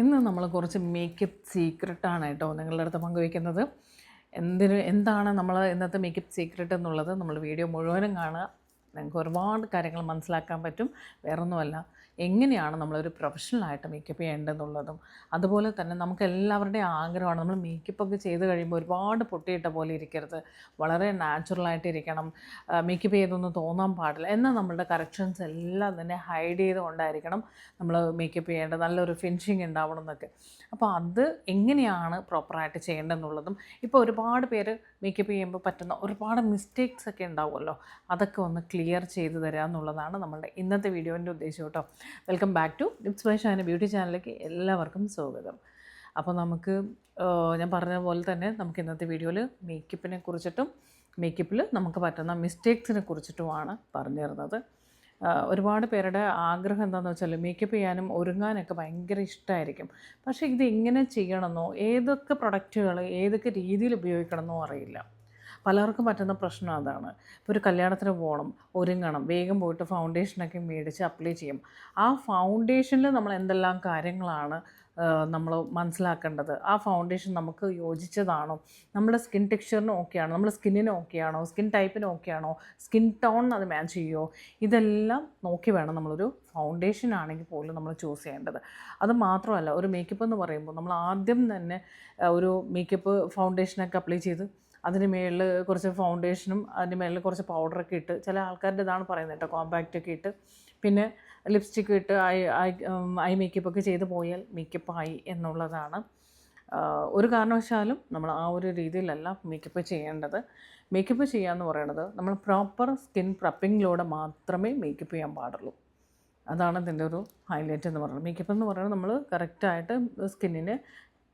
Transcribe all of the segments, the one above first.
ഇന്ന് നമ്മൾ കുറച്ച് മേക്കപ്പ് സീക്രട്ടാണ് കേട്ടോ നിങ്ങളുടെ അടുത്ത് പങ്കുവയ്ക്കുന്നത്. എന്താണ് നമ്മൾ ഇന്നത്തെ മേക്കപ്പ് സീക്രട്ട് എന്നുള്ളത് നമ്മൾ വീഡിയോ മുഴുവനും കാണുക. നിങ്ങൾക്ക് ഒരുപാട് കാര്യങ്ങൾ മനസ്സിലാക്കാൻ പറ്റും. വേറൊന്നുമല്ല, എങ്ങനെയാണ് നമ്മളൊരു പ്രൊഫഷണലായിട്ട് മേക്കപ്പ് ചെയ്യേണ്ടതെന്നുള്ളതും അതുപോലെ തന്നെ നമുക്ക് എല്ലാവരുടെയും ആഗ്രഹമാണ് നമ്മൾ മേക്കപ്പൊക്കെ ചെയ്ത് കഴിയുമ്പോൾ ഒരുപാട് പൊട്ടിയിട്ട പോലെ ഇരിക്കരുത്, വളരെ നാച്ചുറലായിട്ട് ഇരിക്കണം, മേക്കപ്പ് ചെയ്തൊന്നും തോന്നാൻ പാടില്ല. എന്നാൽ നമ്മളുടെ കറക്ഷൻസ് എല്ലാം തന്നെ ഹൈഡ് ചെയ്തുകൊണ്ടായിരിക്കണം നമ്മൾ മേക്കപ്പ് ചെയ്യേണ്ടത്, നല്ലൊരു ഫിനിഷിങ് ഉണ്ടാവണം എന്നൊക്കെ. അപ്പോൾ അത് എങ്ങനെയാണ് പ്രോപ്പറായിട്ട് ചെയ്യേണ്ടതെന്നുള്ളതും, ഇപ്പോൾ ഒരുപാട് പേര് മേക്കപ്പ് ചെയ്യുമ്പോൾ പറ്റുന്ന ഒരുപാട് മിസ്റ്റേക്സ് ഒക്കെ ഉണ്ടാവുമല്ലോ, അതൊക്കെ ഒന്ന് ക്ലിയർ ചെയ്ത് തരിക എന്നുള്ളതാണ് നമ്മളുടെ ഇന്നത്തെ വീഡിയോൻ്റെ ഉദ്ദേശം കേട്ടോ. Welcome back to tips by Shana beauty ചാനലിലേക്ക് എല്ലാവർക്കും സ്വാഗതം. അപ്പോൾ നമുക്ക് ഞാൻ പറഞ്ഞ പോലെ തന്നെ നമുക്ക് ഇന്നത്തെ വീഡിയോയിൽ മേക്കപ്പിനെ കുറിച്ചിട്ടും മേക്കപ്പിൽ നമുക്ക് പറ്റുന്ന മിസ്റ്റേക്സിനെ കുറിച്ചിട്ടുമാണ് പറഞ്ഞു തരുന്നത്. ഒരുപാട് പേരുടെ ആഗ്രഹം എന്താണെന്ന് വെച്ചാൽ മേക്കപ്പ് ചെയ്യാനും ഒരുങ്ങാനൊക്കെ ഭയങ്കര ഇഷ്ടമായിരിക്കും. പക്ഷേ ഇത് എങ്ങനെ ചെയ്യണമെന്നോ ഏതൊക്കെ പ്രൊഡക്റ്റുകൾ ഏതൊക്കെ രീതിയിൽ ഉപയോഗിക്കണമെന്നോ അറിയില്ല. പലർക്കും പറ്റുന്ന പ്രശ്നം അതാണ്. ഇപ്പോൾ ഒരു കല്യാണത്തിന് പോകണം, ഒരുങ്ങണം, വേഗം പോയിട്ട് ഫൗണ്ടേഷനൊക്കെ മേടിച്ച് അപ്ലൈ ചെയ്യും. ആ ഫൗണ്ടേഷനിൽ നമ്മൾ എന്തെല്ലാം കാര്യങ്ങളാണ് നമ്മൾ മനസ്സിലാക്കേണ്ടത്, ആ ഫൗണ്ടേഷൻ നമുക്ക് യോജിച്ചതാണോ, നമ്മുടെ സ്കിൻ ടെക്സ്ചറിന് ഓക്കെയാണോ, നമ്മുടെ സ്കിന്നിന് ഓക്കെയാണോ, സ്കിൻ ടൈപ്പിന് ഓക്കെയാണോ, സ്കിൻ ടോൺ അത് മാച്ച് ചെയ്യുമോ, ഇതെല്ലാം നോക്കി വേണം നമ്മളൊരു ഫൗണ്ടേഷൻ ആണെങ്കിൽ പോലും നമ്മൾ ചൂസ് ചെയ്യേണ്ടത്. അത് മാത്രമല്ല, ഒരു മേക്കപ്പ് എന്ന് പറയുമ്പോൾ നമ്മൾ ആദ്യം തന്നെ ഒരു മേക്കപ്പ് ഫൗണ്ടേഷനൊക്കെ അപ്ലൈ ചെയ്ത് അതിന് മേളിൽ കുറച്ച് ഫൗണ്ടേഷനും അതിന് മേളിൽ കുറച്ച് പൗഡറൊക്കെ ഇട്ട്, ചില ആൾക്കാരുടെ ഇതാണ് പറയുന്നത് കേട്ടോ, കോമ്പാക്റ്റൊക്കെ ഇട്ട് പിന്നെ ലിപ്സ്റ്റിക്ക് ഇട്ട് ഐ മേക്കപ്പൊക്കെ ചെയ്ത് പോയാൽ മേക്കപ്പായി എന്നുള്ളതാണ്. ഒരു കാരണവശാലും നമ്മൾ ആ ഒരു രീതിയിലല്ല മേക്കപ്പ് ചെയ്യേണ്ടത്. മേക്കപ്പ് ചെയ്യാന്ന് പറയുന്നത് നമ്മൾ പ്രോപ്പർ സ്കിൻ പ്രപ്പിങ്ങിലൂടെ മാത്രമേ മേക്കപ്പ് ചെയ്യാൻ പാടുള്ളൂ. അതാണ് ഇതിൻ്റെ ഒരു ഹൈലൈറ്റ് എന്ന് പറയുന്നത്. മേക്കപ്പ് എന്ന് പറയുന്നത് നമ്മൾ കറക്റ്റായിട്ട് സ്കിന്നിനെ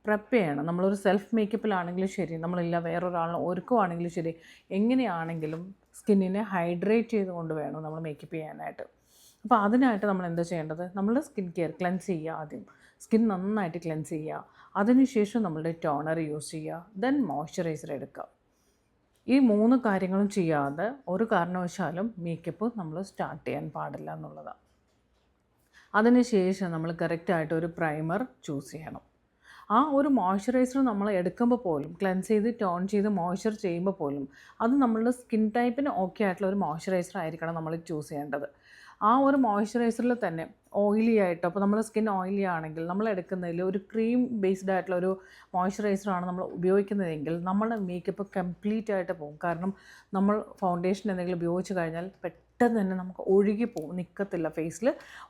പ്രപ്പ് ചെയ്യണം. നമ്മളൊരു സെൽഫ് മേക്കപ്പിലാണെങ്കിലും ശരി, നമ്മളില്ല വേറൊരാളിനെ ഒരുക്കുവാണെങ്കിലും ശരി, എങ്ങനെയാണെങ്കിലും സ്കിന്നിനെ ഹൈഡ്രേറ്റ് ചെയ്തുകൊണ്ട് വേണം നമ്മൾ മേക്കപ്പ് ചെയ്യാനായിട്ട്. അപ്പോൾ അതിനായിട്ട് നമ്മൾ എന്താ ചെയ്യേണ്ടത്, നമ്മൾ സ്കിൻ കെയർ ക്ലെൻസ് ചെയ്യുക. ആദ്യം സ്കിൻ നന്നായിട്ട് ക്ലെൻസ് ചെയ്യുക, അതിനുശേഷം നമ്മളുടെ ടോണർ യൂസ് ചെയ്യുക, ദെൻ മോയ്സ്ചറൈസർ എടുക്കുക. ഈ 3 കാര്യങ്ങളും ചെയ്യാതെ ഒരു കാരണവശാലും മേക്കപ്പ് നമ്മൾ സ്റ്റാർട്ട് ചെയ്യാൻ പാടില്ല എന്നുള്ളതാണ്. അതിനുശേഷം നമ്മൾ കറക്റ്റായിട്ട് ഒരു പ്രൈമർ ചൂസ് ചെയ്യണം. ആ ഒരു മോയ്സ്ചറൈസർ നമ്മൾ എടുക്കുമ്പോൾ പോലും, ക്ലെൻസ് ചെയ്ത് ടോൺ ചെയ്ത് മോയ്സ്ചർ ചെയ്യുമ്പോൾ പോലും, അത് നമ്മളുടെ സ്കിൻ ടൈപ്പിന് ഓക്കെ ആയിട്ടുള്ള ഒരു മോയ്സ്ചറൈസർ ആയിരിക്കണം നമ്മൾ ചൂസ് ചെയ്യേണ്ടത്. ആ ഒരു മോയ്സ്ചറൈസറിൽ തന്നെ ഓയിലി ആയിട്ട്, അപ്പോൾ നമ്മൾ സ്കിൻ ഓയിലി ആണെങ്കിൽ നമ്മൾ എടുക്കുന്നതിൽ ഒരു ക്രീം ബേസ്ഡ് ആയിട്ടുള്ള ഒരു മോയ്സ്ചറൈസറാണ് നമ്മൾ ഉപയോഗിക്കുന്നതെങ്കിൽ നമ്മുടെ മേക്കപ്പ് കംപ്ലീറ്റ് ആയിട്ട് പോകും. കാരണം നമ്മൾ ഫൗണ്ടേഷൻ എന്തെങ്കിലും ഉപയോഗിച്ച് കഴിഞ്ഞാൽ പെട്ടെന്ന് തന്നെ നമുക്ക് ഒഴുകിപ്പോവും, നിൽക്കത്തില്ല. ഫേസിൽ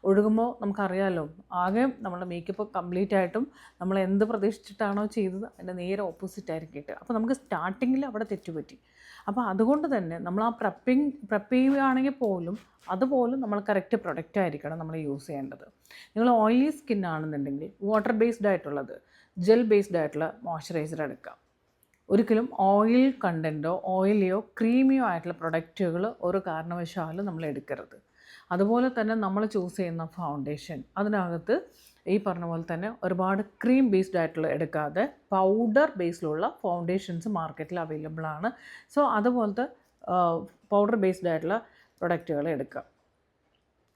ഒഴുകുമ്പോൾ നമുക്കറിയാമല്ലോ, ആകെ നമ്മുടെ മേക്കപ്പ് കംപ്ലീറ്റ് ആയിട്ടും നമ്മൾ എന്ത് പ്രതീക്ഷിച്ചിട്ടാണോ ചെയ്തത് അതിൻ്റെ നേരെ ഓപ്പോസിറ്റ് ആയിരിക്കും കിട്ടുക. അപ്പോൾ നമുക്ക് സ്റ്റാർട്ടിങ്ങിൽ അവിടെ തെറ്റുപറ്റി. അപ്പോൾ അതുകൊണ്ട് തന്നെ നമ്മൾ ആ പ്രപ്പ് ചെയ്യുകയാണെങ്കിൽ പോലും അതുപോലും നമ്മൾ കറക്റ്റ് പ്രൊഡക്റ്റ് ആയിരിക്കണം നമ്മൾ യൂസ് ചെയ്യേണ്ടത്. നിങ്ങൾ ഓയിലി സ്കിൻ ആണെന്നുണ്ടെങ്കിൽ വാട്ടർ ബേസ്ഡ് ആയിട്ടുള്ളത്, ജെൽ ബേസ്ഡ് ആയിട്ടുള്ള മോയ്സ്ചറൈസർ എടുക്കാം. ഒരിക്കലും ഓയിൽ കണ്ടൻറ്റോ ഓയിലിയോ ക്രീമിയോ ആയിട്ടുള്ള പ്രൊഡക്റ്റുകൾ ഒരു കാരണവശാലും നമ്മൾ എടുക്കരുത്. അതുപോലെ തന്നെ നമ്മൾ ചൂസ് ചെയ്യുന്ന ഫൗണ്ടേഷൻ, അതിനകത്ത് ഈ പറഞ്ഞ പോലെ തന്നെ ഒരുപാട് ക്രീം ബേസ്ഡ് ആയിട്ടുള്ള എടുക്കാതെ പൗഡർ ബേസിലുള്ള ഫൗണ്ടേഷൻസ് മാർക്കറ്റിൽ അവൈലബിൾ ആണ്. സോ അതുപോലത്തെ പൗഡർ ബേസ്ഡ് ആയിട്ടുള്ള പ്രൊഡക്റ്റുകൾ എടുക്കുക.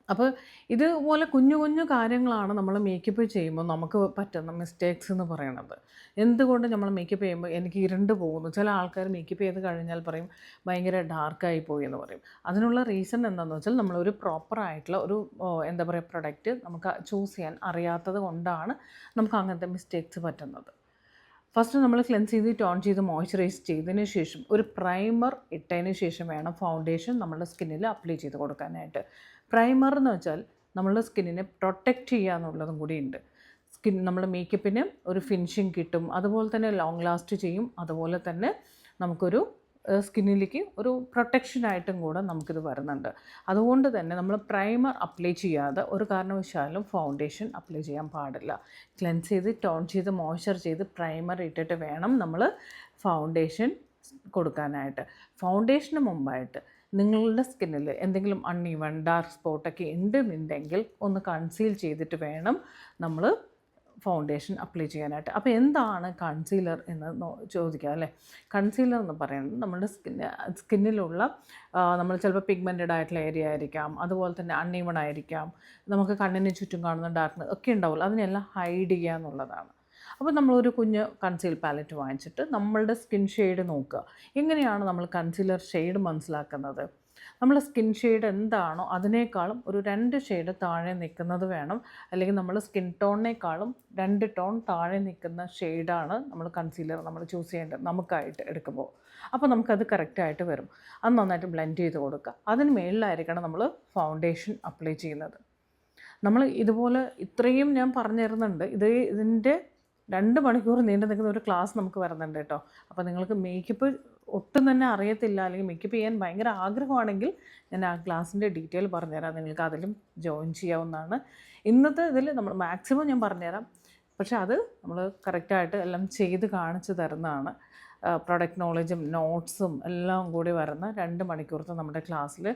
അപ്പോൾ ഇതുപോലെ കുഞ്ഞു കുഞ്ഞു കാര്യങ്ങളാണ് നമ്മൾ മേക്കപ്പ് ചെയ്യുമ്പോൾ നമുക്ക് പറ്റുന്ന മിസ്റ്റേക്സ് എന്ന് പറയുന്നത്. എന്തുകൊണ്ട് നമ്മൾ മേക്കപ്പ് ചെയ്യുമ്പോൾ എനിക്ക് ഇരുണ്ട് പോകുന്നു, ചില ആൾക്കാർ മേക്കപ്പ് ചെയ്ത് കഴിഞ്ഞാൽ പറയും ഭയങ്കര ഡാർക്കായി പോയി എന്ന് പറയും. അതിനുള്ള റീസൺ എന്താണെന്ന് വെച്ചാൽ നമ്മളൊരു പ്രോപ്പറായിട്ടുള്ള ഒരു എന്താ പറയുക പ്രൊഡക്റ്റ് നമുക്ക് ചൂസ് ചെയ്യാൻ അറിയാത്തത് കൊണ്ടാണ് നമുക്ക് അങ്ങനത്തെ മിസ്റ്റേക്സ് പറ്റുന്നത്. ഫസ്റ്റ് നമ്മൾ ക്ലെൻസ് ചെയ്ത് ടോൺ ചെയ്ത് മോയ്സ്ചറൈസ് ചെയ്തതിന് ശേഷം ഒരു പ്രൈമർ ഇട്ടതിന് ശേഷം വേണം ഫൗണ്ടേഷൻ നമ്മുടെ സ്കിന്നിൽ അപ്ലൈ ചെയ്ത് കൊടുക്കാനായിട്ട്. പ്രൈമർ എന്ന് വെച്ചാൽ നമ്മളുടെ സ്കിന്നിനെ പ്രൊട്ടക്റ്റ് ചെയ്യുക എന്നുള്ളതും കൂടി ഉണ്ട്. നമ്മുടെ മേക്കപ്പിന് ഒരു ഫിനിഷിങ് കിട്ടും, അതുപോലെ തന്നെ ലോങ് ലാസ്റ്റ് ചെയ്യും, അതുപോലെ തന്നെ നമുക്കൊരു സ്കിന്നിലേക്ക് ഒരു പ്രൊട്ടക്ഷനായിട്ടും കൂടെ നമുക്കിത് വരുന്നുണ്ട്. അതുകൊണ്ട് തന്നെ നമ്മൾ പ്രൈമർ അപ്ലൈ ചെയ്യാതെ ഒരു കാരണവശാലും ഫൗണ്ടേഷൻ അപ്ലൈ ചെയ്യാൻ പാടില്ല. ക്ലെൻസ് ചെയ്ത് ടോൺ ചെയ്ത് മോയ്സ്ചർ ചെയ്ത് പ്രൈമർ ഇട്ടിട്ട് വേണം നമ്മൾ ഫൗണ്ടേഷൻ കൊടുക്കാനായിട്ട്. ഫൗണ്ടേഷന് മുമ്പായിട്ട് നിങ്ങളുടെ സ്കിന്നിൽ എന്തെങ്കിലും അൺഈവൺ ഡാർക്ക് സ്പോട്ടൊക്കെ ഉണ്ടെന്നുണ്ടെങ്കിൽ ഒന്ന് കൺസീൽ ചെയ്തിട്ട് വേണം നമ്മൾ ഫൗണ്ടേഷൻ അപ്ലൈ ചെയ്യാനായിട്ട്. അപ്പോൾ എന്താണ് കൺസീലർ എന്ന് ചോദിക്കുക അല്ലേ. കൺസീലർ എന്ന് പറയുന്നത് നമ്മുടെ സ്കിന്നിലുള്ള നമ്മൾ ചിലപ്പോൾ പിഗ്മെൻറ്റഡ് ആയിട്ടുള്ള ഏരിയ ആയിരിക്കാം, അതുപോലെ തന്നെ അൺഈവൺ ആയിരിക്കാം, നമുക്ക് കണ്ണിന് ചുറ്റും കാണുന്ന ഡാർക്ക്നെസ് ഒക്കെ ഉണ്ടാവില്ല, അതിനെല്ലാം ഹൈഡ് ചെയ്യുക എന്നുള്ളതാണ്. അപ്പോൾ നമ്മളൊരു കുഞ്ഞ് കൺസീൽ പാലറ്റ് വാങ്ങിച്ചിട്ട് നമ്മളുടെ സ്കിൻ ഷെയ്ഡ് നോക്കുക. എങ്ങനെയാണ് നമ്മൾ കൺസീലർ ഷെയ്ഡ് മനസ്സിലാക്കുന്നത്? നമ്മൾ സ്കിൻ ഷെയ്ഡ് എന്താണോ അതിനേക്കാളും ഒരു 2 ഷെയ്ഡ് താഴെ നിൽക്കുന്നത് വേണം, അല്ലെങ്കിൽ നമ്മൾ സ്കിൻ ടോണിനേക്കാളും 2 ടോൺ താഴെ നിൽക്കുന്ന ഷെയ്ഡാണ് നമ്മൾ കൺസീലർ നമ്മൾ ചൂസ് ചെയ്യേണ്ടത് നമുക്കായിട്ട് എടുക്കുമ്പോൾ. അപ്പോൾ നമുക്കത് കറക്റ്റായിട്ട് വരും. അത് നന്നായിട്ട് ബ്ലെൻഡ് ചെയ്ത് കൊടുക്കുക. അതിന് മേളിലായിരിക്കണം നമ്മൾ ഫൗണ്ടേഷൻ അപ്ലൈ ചെയ്യുന്നത്. നമ്മൾ ഇതുപോലെ ഇത്രയും ഞാൻ പറഞ്ഞു തരുന്നുണ്ട്. ഇതിൻ്റെ 2 മണിക്കൂർ നീണ്ടു നിൽക്കുന്ന ഒരു ക്ലാസ് നമുക്ക് വരുന്നുണ്ട് കേട്ടോ. അപ്പോൾ നിങ്ങൾക്ക് മേക്കപ്പ് ഒട്ടും തന്നെ അറിയത്തില്ല, അല്ലെങ്കിൽ മേക്കപ്പ് ചെയ്യാൻ ഭയങ്കര ആഗ്രഹമാണെങ്കിൽ ഞാൻ ആ ക്ലാസ്സിൻ്റെ ഡീറ്റെയിൽ പറഞ്ഞുതരാം. നിങ്ങൾക്ക് അതിലും ജോയിൻ ചെയ്യാവുന്നതാണ്. ഇന്നത്തെ ഇതിൽ നമ്മൾ മാക്സിമം ഞാൻ പറഞ്ഞുതരാം, പക്ഷേ അത് നമ്മൾ കറക്റ്റായിട്ട് എല്ലാം ചെയ്ത് കാണിച്ചു തരുന്നതാണ്. പ്രൊഡക്റ്റ് നോളജും നോട്ട്സും എല്ലാം കൂടി വരുന്ന 2 മണിക്കൂറത്തെ നമ്മുടെ ക്ലാസ്സിൽ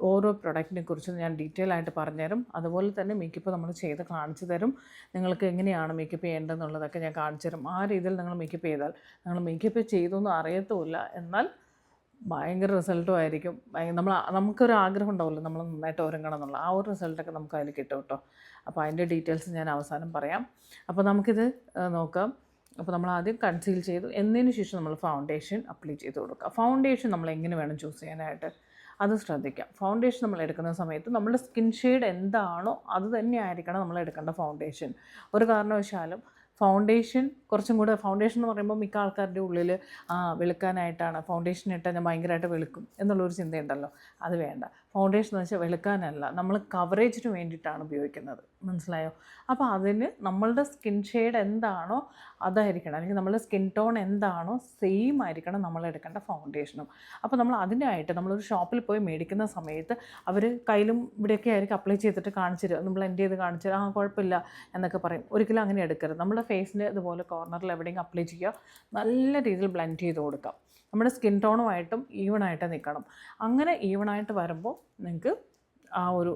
ഓരോ പ്രൊഡക്റ്റിനെ കുറിച്ചും ഞാൻ ഡീറ്റെയിൽ ആയിട്ട് പറഞ്ഞുതരും. അതുപോലെ തന്നെ മേക്കപ്പ് നമ്മൾ ചെയ്ത് കാണിച്ചു തരും. നിങ്ങൾക്ക് എങ്ങനെയാണ് മേക്കപ്പ് ചെയ്യേണ്ടതെന്നുള്ളതൊക്കെ ഞാൻ കാണിച്ചു തരും. ആ രീതിയിൽ നിങ്ങൾ മേക്കപ്പ് ചെയ്താൽ നിങ്ങൾ മേക്കപ്പ് ചെയ്തൊന്നും അറിയത്തുമില്ല, എന്നാൽ ഭയങ്കര റിസൾട്ടും ആയിരിക്കും. നമുക്കൊരു ആഗ്രഹം ഉണ്ടാവില്ല നമ്മൾ നന്നായിട്ട് ഒരുങ്ങണം എന്നുള്ള ആ ഒരു റിസൾട്ടൊക്കെ നമുക്ക് അതിൽ കിട്ടും കേട്ടോ. അപ്പോൾ അതിൻ്റെ ഡീറ്റെയിൽസ് ഞാൻ അവസാനം പറയാം. അപ്പോൾ നമുക്കിത് നോക്കാം. അപ്പോൾ നമ്മൾ ആദ്യം കൺസീൽ ചെയ്തു, എന്നതിന് ശേഷം നമ്മൾ ഫൗണ്ടേഷൻ അപ്ലൈ ചെയ്ത് കൊടുക്കുക. ഫൗണ്ടേഷൻ നമ്മൾ എങ്ങനെ വേണം ചൂസ് ചെയ്യാനായിട്ട് അത് ശ്രദ്ധിക്കാം. ഫൗണ്ടേഷൻ നമ്മൾ എടുക്കുന്ന സമയത്ത് നമ്മുടെ സ്കിൻ ഷെയ്ഡ് എന്താണോ അത് തന്നെ ആയിരിക്കണം നമ്മൾ എടുക്കേണ്ട ഫൗണ്ടേഷൻ. ഒരു കാരണവശാലും ഫൗണ്ടേഷൻ കുറച്ചും കൂടെ, ഫൗണ്ടേഷൻ എന്ന് പറയുമ്പോൾ മിക്ക ആൾക്കാരുടെ ഉള്ളിൽ വെളുക്കാനായിട്ടാണ് ഫൗണ്ടേഷൻ ഇട്ടാൽ ഞാൻ ഭയങ്കരമായിട്ട് വെളുക്കും എന്നുള്ളൊരു ചിന്തയുണ്ടല്ലോ. അത് വേണ്ട. ഫൗണ്ടേഷൻ എന്ന് വെച്ചാൽ വെളുക്കാനല്ല, നമ്മൾ കവറേജിന് വേണ്ടിയിട്ടാണ് ഉപയോഗിക്കുന്നത്. മനസ്സിലായോ? അപ്പോൾ അതിന് നമ്മളുടെ സ്കിൻ ഷെയ്ഡ് എന്താണോ അതായിരിക്കണം, അല്ലെങ്കിൽ നമ്മളുടെ സ്കിൻ ടോൺ എന്താണോ സെയിം ആയിരിക്കണം നമ്മൾ എടുക്കേണ്ട ഫൗണ്ടേഷനും. അപ്പോൾ നമ്മൾ അതിനായിട്ട് നമ്മളൊരു ഷോപ്പിൽ പോയി മേടിക്കുന്ന സമയത്ത് അവർ കയ്യിലും ഇവിടെയൊക്കെ ആയിരിക്കും അപ്ലൈ ചെയ്തിട്ട് കാണിച്ചു തരും, ഒന്ന് ബ്ലെൻഡ് ചെയ്ത് കാണിച്ചു തരും, കുഴപ്പമില്ല എന്നൊക്കെ പറയും. ഒരിക്കലും അങ്ങനെ എടുക്കരുത്. നമ്മുടെ ഫേസിൻ്റെ ഇതുപോലെ കോർണറിൽ എവിടെയെങ്കിലും അപ്ലൈ ചെയ്യുക, നല്ല രീതിയിൽ ബ്ലെൻഡ് ചെയ്ത് കൊടുക്കാം. നമ്മുടെ സ്കിൻ ടോണുമായിട്ടും ഈവണായിട്ട് നിൽക്കണം. അങ്ങനെ ഈവണായിട്ട് വരുമ്പോൾ നിങ്ങൾക്ക്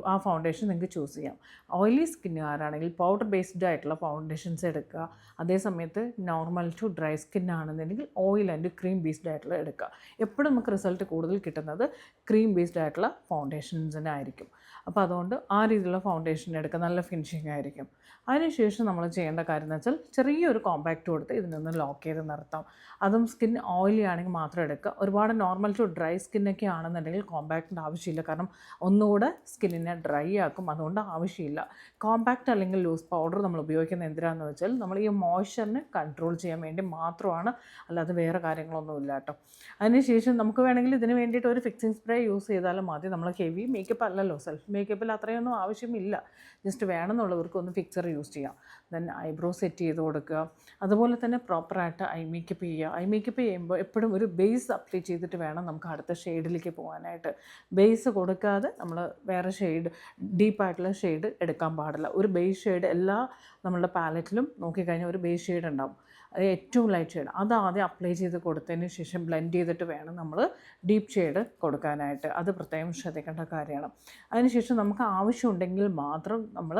ആ ഫൗണ്ടേഷൻ നിങ്ങൾക്ക് ചൂസ് ചെയ്യാം. ഓയിലി സ്കിന്നുകാരാണെങ്കിൽ പൗഡർ ബേസ്ഡ് ആയിട്ടുള്ള ഫൗണ്ടേഷൻസ് എടുക്കുക. അതേ സമയത്ത് നോർമൽ ടു ഡ്രൈ സ്കിൻ ആണെന്നുണ്ടെങ്കിൽ ഓയിൽ ആൻഡ് ക്രീം ബേസ്ഡ് ആയിട്ടുള്ള എടുക്കുക. എപ്പോഴും നമുക്ക് റിസൾട്ട് കൂടുതൽ കിട്ടുന്നത് ക്രീം ബേസ്ഡ് ആയിട്ടുള്ള ഫൗണ്ടേഷൻസിനായിരിക്കും. അപ്പോൾ അതുകൊണ്ട് ആ രീതിയിലുള്ള ഫൗണ്ടേഷൻ എടുക്കുക, നല്ല ഫിനിഷിംഗ് ആയിരിക്കും. അതിനുശേഷം നമ്മൾ ചെയ്യേണ്ട കാര്യം എന്ന് വെച്ചാൽ ചെറിയൊരു കോമ്പാക്റ്റ് കൊടുത്ത് ഇതിനൊന്ന് ലോക്ക് ചെയ്ത് നിർത്താം. അതും സ്കിൻ ഓയിലി ആണെങ്കിൽ മാത്രം എടുക്കുക. ഒരുപാട് നോർമൽ ടു ഡ്രൈ സ്കിന്നൊക്കെ ആണെന്നുണ്ടെങ്കിൽ കോമ്പാക്റ്റിൻ്റെ ആവശ്യമില്ല, കാരണം ഒന്നുകൂടെ സ്കിന്നിനെ ഡ്രൈ ആക്കും. അതുകൊണ്ട് ആവശ്യമില്ല. കോമ്പാക്റ്റ് അല്ലെങ്കിൽ ലൂസ് പൗഡർ നമ്മൾ ഉപയോഗിക്കുന്നത് എന്തിനാണെന്ന് വെച്ചാൽ നമ്മൾ ഈ മോയ്സ്ചറിനെ കൺട്രോൾ ചെയ്യാൻ വേണ്ടി മാത്രമാണ്, അല്ലാതെ വേറെ കാര്യങ്ങളൊന്നുമില്ല കേട്ടോ. അതിനുശേഷം നമുക്ക് വേണമെങ്കിൽ ഇതിന് വേണ്ടിയിട്ട് ഒരു ഫിക്സിങ് സ്പ്രേ യൂസ് ചെയ്താലും മതി. നമ്മൾ ഹെവി മേക്കപ്പ് അല്ലല്ലോ, സെൽഫ് മേക്കപ്പിൽ അത്രയൊന്നും ആവശ്യമില്ല. ജസ്റ്റ് വേണമെന്നുള്ളവർക്ക് ഒന്ന് ഫിക്സർ യൂസ് ചെയ്യാം. ദെൻ ഐബ്രോ സെറ്റ് ചെയ്ത് കൊടുക്കുക. അതുപോലെ തന്നെ പ്രോപ്പറായിട്ട് ഐ മേക്കപ്പ് ചെയ്യുക. ഐ മേക്കപ്പ് ചെയ്യുമ്പോൾ എപ്പോഴും ഒരു ബേസ് അപ്ലൈ ചെയ്തിട്ട് വേണം നമുക്ക് അടുത്ത ഷെയ്ഡിലേക്ക് പോകാനായിട്ട്. ബേസ് കൊടുക്കാതെ നമ്മൾ വേറെ ഷെയ്ഡ്, ഡീപ്പായിട്ടുള്ള ഷെയ്ഡ് എടുക്കാൻ പാടില്ല. ഒരു ബേസ് ഷെയ്ഡ് എല്ലാ നമ്മളുടെ പാലറ്റിലും നോക്കിക്കഴിഞ്ഞാൽ ഒരു ബേസ് ഷെയ്ഡ് ഉണ്ടാവും, അത് ഏറ്റവും ലൈറ്റ് ഷെയ്ഡ്. അത് ആദ്യം അപ്ലൈ ചെയ്ത് കൊടുത്തതിന് ശേഷം ബ്ലെൻഡ് ചെയ്തിട്ട് വേണം നമ്മൾ ഡീപ്പ് ഷെയ്ഡ് കൊടുക്കാനായിട്ട്. അത് പ്രത്യേകം ശ്രദ്ധിക്കേണ്ട കാര്യമാണ്. അതിനുശേഷം നമുക്ക് ആവശ്യമുണ്ടെങ്കിൽ മാത്രം നമ്മൾ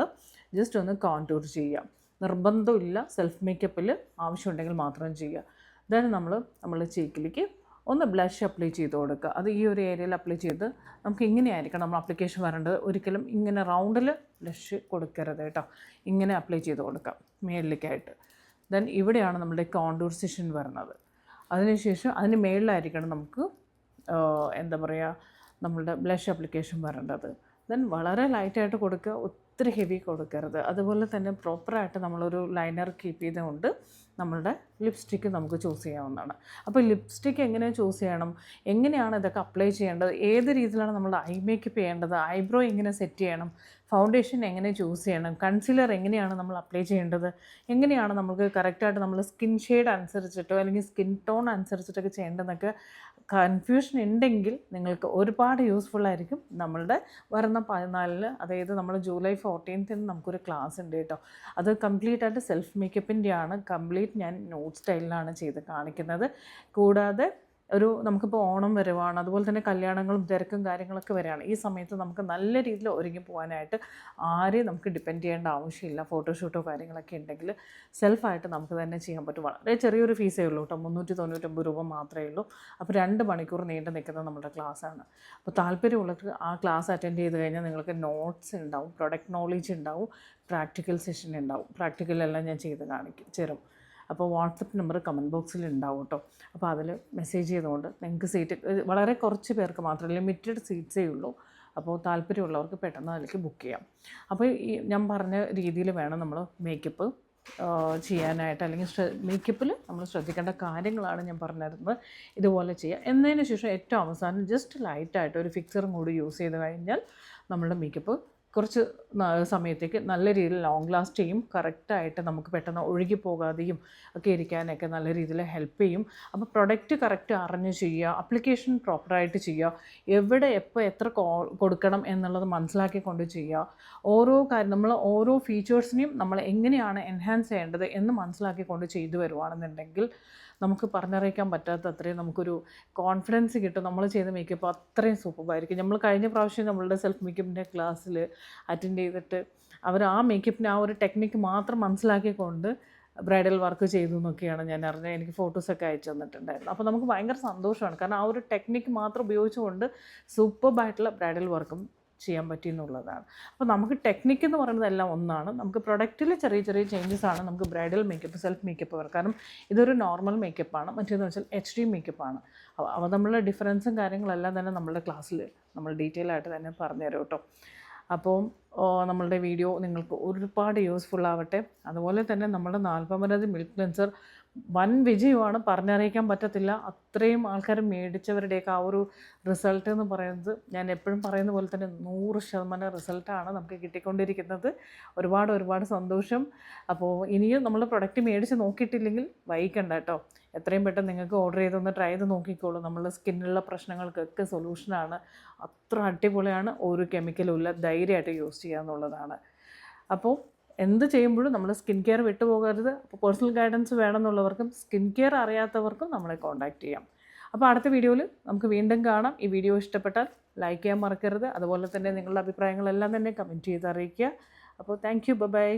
ജസ്റ്റ് ഒന്ന് കോൺടൂർ ചെയ്യുക. നിർബന്ധമില്ല, സെൽഫ് മേക്കപ്പിൽ ആവശ്യമുണ്ടെങ്കിൽ മാത്രം ചെയ്യുക. ദെൻ നമ്മൾ ചീക്കിലേക്ക് ഒന്ന് ബ്ലഷ് അപ്ലൈ ചെയ്ത് കൊടുക്കുക. അത് ഈ ഒരു ഏരിയയിൽ അപ്ലൈ ചെയ്ത് നമുക്ക് ഇങ്ങനെയായിരിക്കണം നമ്മൾ അപ്ലിക്കേഷൻ വരേണ്ടത്. ഒരിക്കലും ഇങ്ങനെ റൗണ്ടിൽ ബ്ലഷ് കൊടുക്കരുത് കേട്ടോ. ഇങ്ങനെ അപ്ലൈ ചെയ്ത് കൊടുക്കാം മേളിലേക്കായിട്ട്. ദെൻ ഇവിടെയാണ് നമ്മുടെ കോണ്ടൂർ സെഷൻ വരുന്നത്. അതിനുശേഷം അതിന് മേളിലായിരിക്കണം നമുക്ക് എന്താ പറയുക നമ്മളുടെ ബ്ലഷ് അപ്ലിക്കേഷൻ വരേണ്ടത്. ദെൻ വളരെ ലൈറ്റായിട്ട് കൊടുക്കുക, ഒത്തിരി ഹെവി കൊടുക്കരുത്. അതുപോലെ തന്നെ പ്രോപ്പറായിട്ട് നമ്മളൊരു ലൈനർ കീപ്പ് ചെയ്തുകൊണ്ട് നമ്മളുടെ ലിപ്സ്റ്റിക്ക് നമുക്ക് ചൂസ് ചെയ്യാവുന്നതാണ്. അപ്പോൾ ലിപ്സ്റ്റിക്ക് എങ്ങനെ ചൂസ് ചെയ്യണം, എങ്ങനെയാണ് ഇതൊക്കെ അപ്ലൈ ചെയ്യേണ്ടത്, ഏത് രീതിയിലാണ് നമ്മൾ ഐ മേക്കപ്പ് ചെയ്യേണ്ടത്, ഐബ്രോ എങ്ങനെ സെറ്റ് ചെയ്യണം, ഫൗണ്ടേഷൻ എങ്ങനെ ചൂസ് ചെയ്യണം, കൺസീലർ എങ്ങനെയാണ് നമ്മൾ അപ്ലൈ ചെയ്യേണ്ടത്, എങ്ങനെയാണ് നമുക്ക് കറക്റ്റായിട്ട് നമ്മൾ സ്കിൻ ഷെയ്ഡ് അനുസരിച്ചിട്ടോ അല്ലെങ്കിൽ സ്കിൻ ടോൺ അനുസരിച്ചിട്ടൊക്കെ ചെയ്യേണ്ടതെന്നൊക്കെ കൺഫ്യൂഷൻ ഉണ്ടെങ്കിൽ നിങ്ങൾക്ക് ഒരുപാട് യൂസ്ഫുള്ളായിരിക്കും. നമ്മളുടെ വരുന്ന 14-ന്, അതായത് നമ്മൾ ജൂലൈ 14th നമുക്കൊരു ക്ലാസ് ഉണ്ട് കേട്ടോ. അത് കംപ്ലീറ്റ് ആയിട്ട് സെൽഫ് മേക്കപ്പിൻ്റെയാണ്. കംപ്ലീറ്റ് ഞാൻ നോട്ട് സ്റ്റൈലിലാണ് ചെയ്ത് കാണിക്കുന്നത്. കൂടാതെ നമുക്കിപ്പോൾ ഓണം വരുവാണ്, അതുപോലെ തന്നെ കല്യാണങ്ങളും തിരക്കും കാര്യങ്ങളൊക്കെ വരികയാണ്. ഈ സമയത്ത് നമുക്ക് നല്ല രീതിയിൽ ഒരുങ്ങി പോകാനായിട്ട് ആരെയും നമുക്ക് ഡിപ്പെൻഡ് ചെയ്യേണ്ട ആവശ്യമില്ല. ഫോട്ടോഷൂട്ടോ കാര്യങ്ങളൊക്കെ ഉണ്ടെങ്കിൽ സെൽഫായിട്ട് നമുക്ക് തന്നെ ചെയ്യാൻ പറ്റും. വളരെ ചെറിയൊരു ഫീസേ ഉള്ളൂ കേട്ടോ, 399 രൂപ മാത്രമേ ഉള്ളൂ. അപ്പോൾ 2 മണിക്കൂർ നീണ്ടു നിൽക്കുന്ന നമ്മുടെ ക്ലാസ്സാണ്. അപ്പോൾ താല്പര്യമുള്ളവർക്ക് ആ ക്ലാസ് അറ്റൻഡ് ചെയ്ത് കഴിഞ്ഞാൽ നിങ്ങൾക്ക് നോട്ട്സ് ഉണ്ടാവും, പ്രൊഡക്റ്റ് നോളേജ് ഉണ്ടാവും, പ്രാക്ടിക്കൽ സെഷൻ ഉണ്ടാവും. പ്രാക്ടിക്കലെല്ലാം ഞാൻ ചെയ്ത് ചേരും. അപ്പോൾ വാട്സപ്പ് നമ്പർ കമൻറ്റ് ബോക്സിൽ ഉണ്ടാവും കേട്ടോ. അപ്പോൾ അതിൽ മെസ്സേജ് ചെയ്തുകൊണ്ട് നിങ്ങൾക്ക് സീറ്റ് വളരെ കുറച്ച് പേർക്ക് മാത്രമേ, ലിമിറ്റഡ് സീറ്റ്സേ ഉള്ളൂ. അപ്പോൾ താല്പര്യമുള്ളവർക്ക് പെട്ടെന്ന് അതിലേക്ക് ബുക്ക് ചെയ്യാം. അപ്പോൾ ഈ ഞാൻ പറഞ്ഞ രീതിയിൽ വേണം നമ്മൾ മേക്കപ്പ് ചെയ്യാനായിട്ട്, അല്ലെങ്കിൽ മേക്കപ്പിൽ നമ്മൾ ശ്രദ്ധിക്കേണ്ട കാര്യങ്ങളാണ് ഞാൻ പറഞ്ഞിരുന്നത്. ഇതുപോലെ ചെയ്യുക. എന്നതിന് ശേഷം ഏറ്റവും അവസാനം ജസ്റ്റ് ലൈറ്റായിട്ട് ഒരു ഫിക്സറും കൂടി യൂസ് ചെയ്ത് കഴിഞ്ഞാൽ നമ്മളുടെ മേക്കപ്പ് കുറച്ച് സമയത്തേക്ക് നല്ല രീതിയിൽ ലോങ് ലാസ്റ്റ് ചെയ്യും. കറക്റ്റായിട്ട് നമുക്ക് പെട്ടെന്ന് ഒഴുകി പോകാതെയും ഒക്കെ ഇരിക്കാനൊക്കെ നല്ല രീതിയിൽ ഹെൽപ്പ് ചെയ്യും. അപ്പോൾ പ്രൊഡക്റ്റ് കറക്റ്റ് അറിഞ്ഞ് ചെയ്യുക, അപ്ലിക്കേഷൻ പ്രോപ്പറായിട്ട് ചെയ്യുക, എവിടെ എപ്പോൾ എത്ര കൊടുക്കണം എന്നുള്ളത് മനസ്സിലാക്കിക്കൊണ്ട് ചെയ്യുക. ഓരോ കാര്യം നമ്മൾ ഓരോ ഫീച്ചേഴ്സിനെയും നമ്മൾ എങ്ങനെയാണ് എൻഹാൻസ് ചെയ്യേണ്ടത് എന്ന് മനസ്സിലാക്കിക്കൊണ്ട് ചെയ്തു വരുവാണെന്നുണ്ടെങ്കിൽ നമുക്ക് പറഞ്ഞറിയിക്കാൻ പറ്റാത്ത അത്രയും നമുക്കൊരു കോൺഫിഡൻസ് കിട്ടും. നമ്മൾ ചെയ്ത മേക്കപ്പ് അത്രയും സൂപ്പറായിരിക്കും. നമ്മൾ കഴിഞ്ഞ പ്രാവശ്യം നമ്മളുടെ സെൽഫ് മേക്കപ്പിൻ്റെ ക്ലാസ്സിൽ അറ്റൻഡ് ചെയ്തിട്ട് അവർ ആ മേക്കപ്പിന് ആ ഒരു ടെക്നിക്ക് മാത്രം മനസ്സിലാക്കിക്കൊണ്ട് ബ്രൈഡൽ വർക്ക് ചെയ്തു എന്നൊക്കെയാണ് ഞാൻ അറിഞ്ഞത്. എനിക്ക് ഫോട്ടോസൊക്കെ അയച്ചു തന്നിട്ടുണ്ടായിരുന്നു. അപ്പോൾ നമുക്ക് ഭയങ്കര സന്തോഷമാണ്. കാരണം ആ ഒരു ടെക്നിക്ക് മാത്രം ഉപയോഗിച്ചുകൊണ്ട് സൂപ്പർബായിട്ടുള്ള ബ്രൈഡൽ വർക്കും ചെയ്യാൻ പറ്റിയെന്നുള്ളതാണ്. അപ്പോൾ നമുക്ക് ടെക്നിക്ക് എന്ന് പറയുന്നത് എല്ലാം ഒന്നാണ്. നമുക്ക് പ്രൊഡക്റ്റിൽ ചെറിയ ചെറിയ ചേഞ്ചസ് ആണ് നമുക്ക് bridal makeup, self makeup work. കാരണം ഇതൊരു നോർമൽ മേക്കപ്പാണ്, മറ്റേതെന്ന് വെച്ചാൽ HD മേക്കപ്പാണ്. അവ നമ്മളുടെ ഡിഫറൻസും കാര്യങ്ങളെല്ലാം തന്നെ നമ്മളുടെ ക്ലാസ്സിൽ നമ്മൾ ഡീറ്റെയിൽ ആയിട്ട് തന്നെ പറഞ്ഞുതരും കേട്ടോ. അപ്പോൾ നമ്മളുടെ വീഡിയോ നിങ്ങൾക്ക് ഒരുപാട് യൂസ്ഫുൾ ആവട്ടെ. അതുപോലെ തന്നെ നമ്മുടെ നാൽപ്പമരതി മിൽക്ക് ക്ലെൻസർ വൻ വിജയമാണ്, പറഞ്ഞറിയിക്കാൻ പറ്റത്തില്ല. അത്രയും ആൾക്കാർ മേടിച്ചവരുടെയൊക്കെ ആ ഒരു റിസൾട്ട് എന്ന് പറയുന്നത് ഞാൻ എപ്പോഴും പറയുന്ന പോലെ തന്നെ 100% റിസൾട്ടാണ് നമുക്ക് കിട്ടിക്കൊണ്ടിരിക്കുന്നത്. ഒരുപാട് സന്തോഷം. അപ്പോൾ ഇനിയും നമ്മൾ പ്രൊഡക്റ്റ് മേടിച്ച് നോക്കിയിട്ടില്ലെങ്കിൽ വൈകണ്ട കേട്ടോ. എത്രയും പെട്ടെന്ന് നിങ്ങൾക്ക് ഓർഡർ ചെയ്തൊന്ന് ട്രൈ ചെയ്ത് നോക്കിക്കോളൂ. നമ്മളുടെ സ്കിന്നിലുള്ള പ്രശ്നങ്ങൾക്കൊക്കെ സൊല്യൂഷനാണ്. അത്ര അടിപൊളിയാണ്. ഒരു കെമിക്കലും ഇല്ല, ധൈര്യമായിട്ട് യൂസ് ചെയ്യാമെന്നുള്ളതാണ്. അപ്പോൾ എന്ത് ചെയ്യുമ്പോഴും നമ്മൾ സ്കിൻ കെയർ വിട്ടുപോകരുത്. അപ്പോൾ പേഴ്സണൽ ഗൈഡൻസ് വേണമെന്നുള്ളവർക്കും സ്കിൻ കെയർ അറിയാത്തവർക്കും നമ്മളെ കോൺടാക്റ്റ് ചെയ്യാം. അപ്പോൾ അടുത്ത വീഡിയോയിൽ നമുക്ക് വീണ്ടും കാണാം. ഈ വീഡിയോ ഇഷ്ടപ്പെട്ടാൽ ലൈക്ക് ചെയ്യാൻ മറക്കരുത്. അതുപോലെ തന്നെ നിങ്ങളുടെ അഭിപ്രായങ്ങളെല്ലാം തന്നെ കമൻറ്റ് ചെയ്ത് അറിയിക്കുക. അപ്പോൾ താങ്ക് യു, ബൈ.